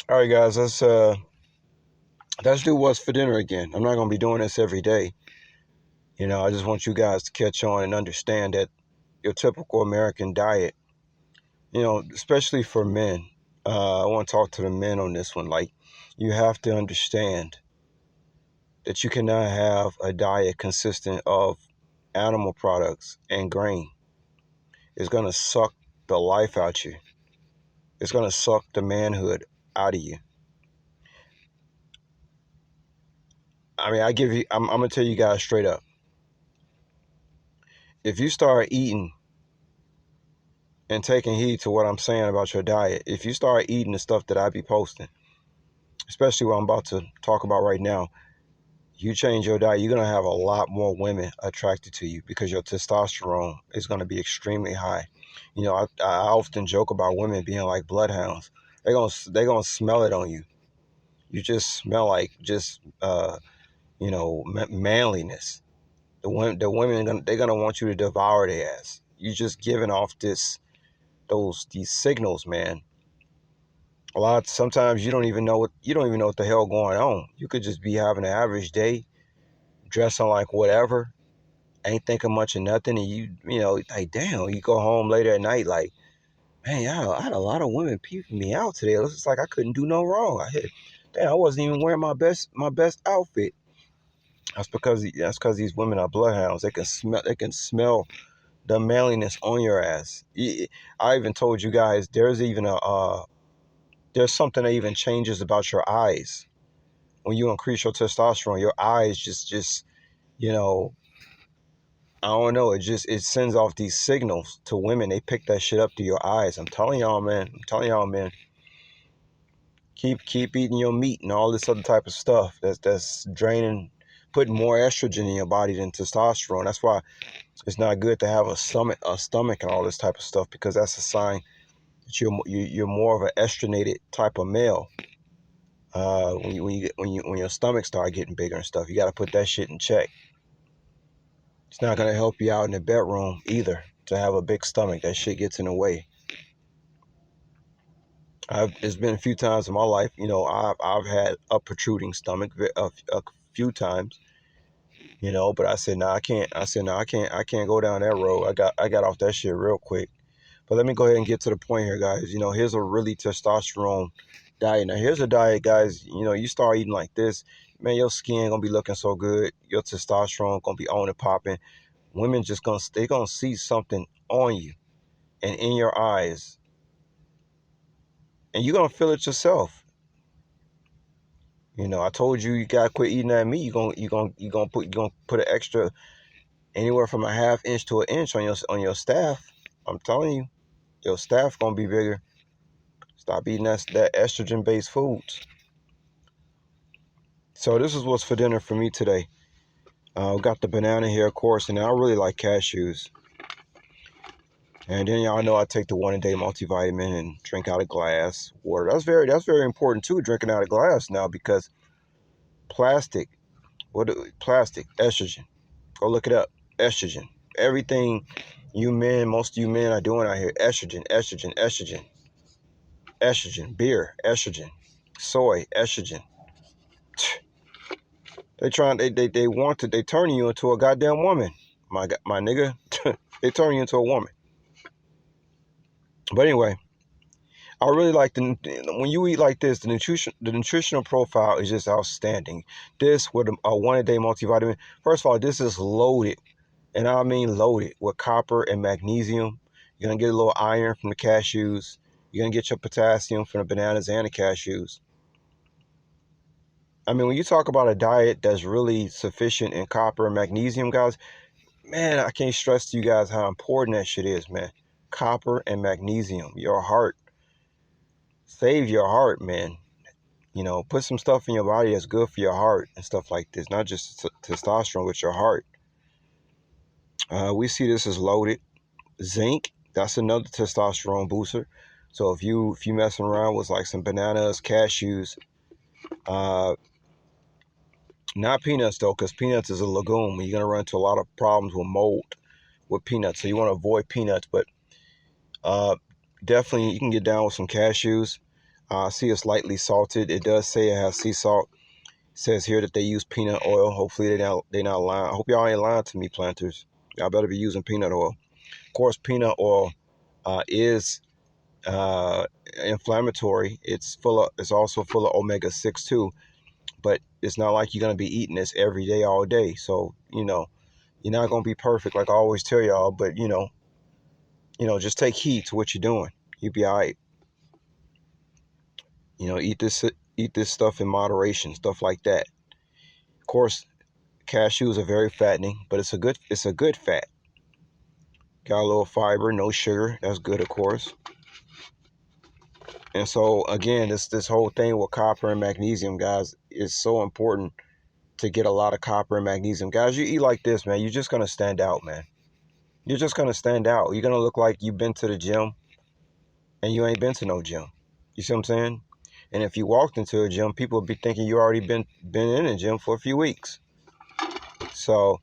All right, guys, let's do what's for dinner again. I'm not gonna be doing this every day. I just want you guys to catch on and understand that your typical American diet, especially for men. I want to talk to the men on this one. Like, you have to understand that you cannot have a diet consistent of animal products and grain. It's gonna suck the life out you. It's gonna suck the manhood out of you. I mean, I'm gonna tell you guys straight up. If you start eating and taking heed to what I'm saying about your diet, if you start eating the stuff that I be posting, especially what I'm about to talk about right now, you change your diet, you're going to have a lot more women attracted to you because your testosterone is going to be extremely high. I often joke about women being like bloodhounds. They're gonna smell it on you. You just smell like just manliness. The women they're gonna want you to devour their ass. You just giving off these signals, man. Sometimes you don't even know what the hell going on. You could just be having an average day, dressing like whatever, ain't thinking much of nothing, and like, damn, you go home later at night like, man, I had a lot of women peeping me out today. It was just like I couldn't do no wrong. Damn, I wasn't even wearing my best outfit. That's because these women are bloodhounds. They can smell the manliness on your ass. I even told you guys there's something that even changes about your eyes when you increase your testosterone. Your eyes just you know I don't know. It sends off these signals to women. They pick that shit up through your eyes. I'm telling y'all, man. I'm telling y'all, man. Keep eating your meat and all this other type of stuff that's draining, putting more estrogen in your body than testosterone. That's why it's not good to have a stomach and all this type of stuff, because that's a sign that you're more of an estrogenated type of male. When your stomach start getting bigger and stuff, you got to put that shit in check. It's not gonna help you out in the bedroom either to have a big stomach. That shit gets in the way. It's been a few times in my life, I've had a protruding stomach a few times, but I said, nah, I can't. I said, no, I can't go down that road. I got off that shit real quick. But let me go ahead and get to the point here, guys. Here's a really testosterone diet. Now, here's a diet, guys. You start eating like this, man, your skin gonna be looking so good. Your testosterone gonna be on and popping. Women they gonna see something on you and in your eyes, and you're gonna feel it yourself. I told you gotta quit eating that meat. You gonna put an extra anywhere from a half inch to an inch on your staff. I'm telling you, your staff gonna be bigger. Stop eating that estrogen based foods. So this is what's for dinner for me today. We got the banana here, of course, and I really like cashews. And then y'all know I take the 1 a day multivitamin and drink out of glass water. That's very important too, drinking out of glass now, because plastic, plastic, estrogen. Go look it up. Estrogen. Everything most of you men are doing out here, estrogen, estrogen, estrogen, estrogen, beer, estrogen, soy, estrogen. They turning you into a goddamn woman. My nigga, they turn you into a woman. But anyway, I really like when you eat like this, the nutritional profile is just outstanding. This with a 1 a day multivitamin. First of all, this is loaded, and I mean loaded, with copper and magnesium. You're gonna get a little iron from the cashews. You're gonna get your potassium from the bananas and the cashews. I mean, when you talk about a diet that's really sufficient in copper and magnesium, guys, man, I can't stress to you guys how important that shit is, man. Copper and magnesium. Your heart. Save your heart, man. Put some stuff in your body that's good for your heart and stuff like this. Not just testosterone, with your heart. We see this as loaded. Zinc, that's another testosterone booster. So if you messing around with like some bananas, cashews, uh, not peanuts though, because peanuts is a legume. You're gonna run into a lot of problems with mold with peanuts. So you want to avoid peanuts, but uh, definitely you can get down with some cashews. I see it's lightly salted. It does say it has sea salt. It says here that they use peanut oil. Hopefully they not lying. I hope y'all ain't lying to me, planters. Y'all better be using peanut oil. Of course, peanut oil is uh, inflammatory. It's also full of omega-6 too. But it's not like you're gonna be eating this every day, all day. So you're not gonna be perfect, like I always tell y'all. But just take heed to what you're doing. You'll be all right. Eat this stuff in moderation, stuff like that. Of course, cashews are very fattening, but it's a good fat. Got a little fiber, no sugar. That's good, of course. And so again, this whole thing with copper and magnesium, guys, is so important to get a lot of copper and magnesium. Guys, you eat like this, man, you're just gonna stand out, man. You're just gonna stand out. You're gonna look like you've been to the gym and you ain't been to no gym. You see what I'm saying? And if you walked into a gym, people would be thinking you already been in a gym for a few weeks. So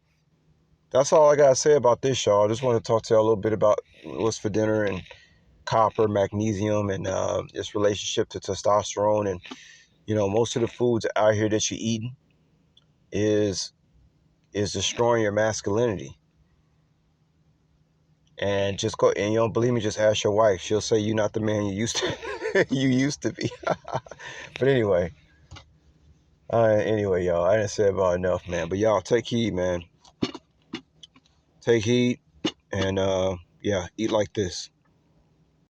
that's all I gotta say about this, y'all. I just want to talk to you a little bit about what's for dinner and copper, magnesium, and its relationship to testosterone. And most of the foods out here that you're eating is destroying your masculinity. And just go, and you don't believe me, just ask your wife. She'll say you're not the man you used to you used to be. But anyway, y'all, I didn't say about enough, man. But y'all take heed, man. Take heed, and yeah, eat like this.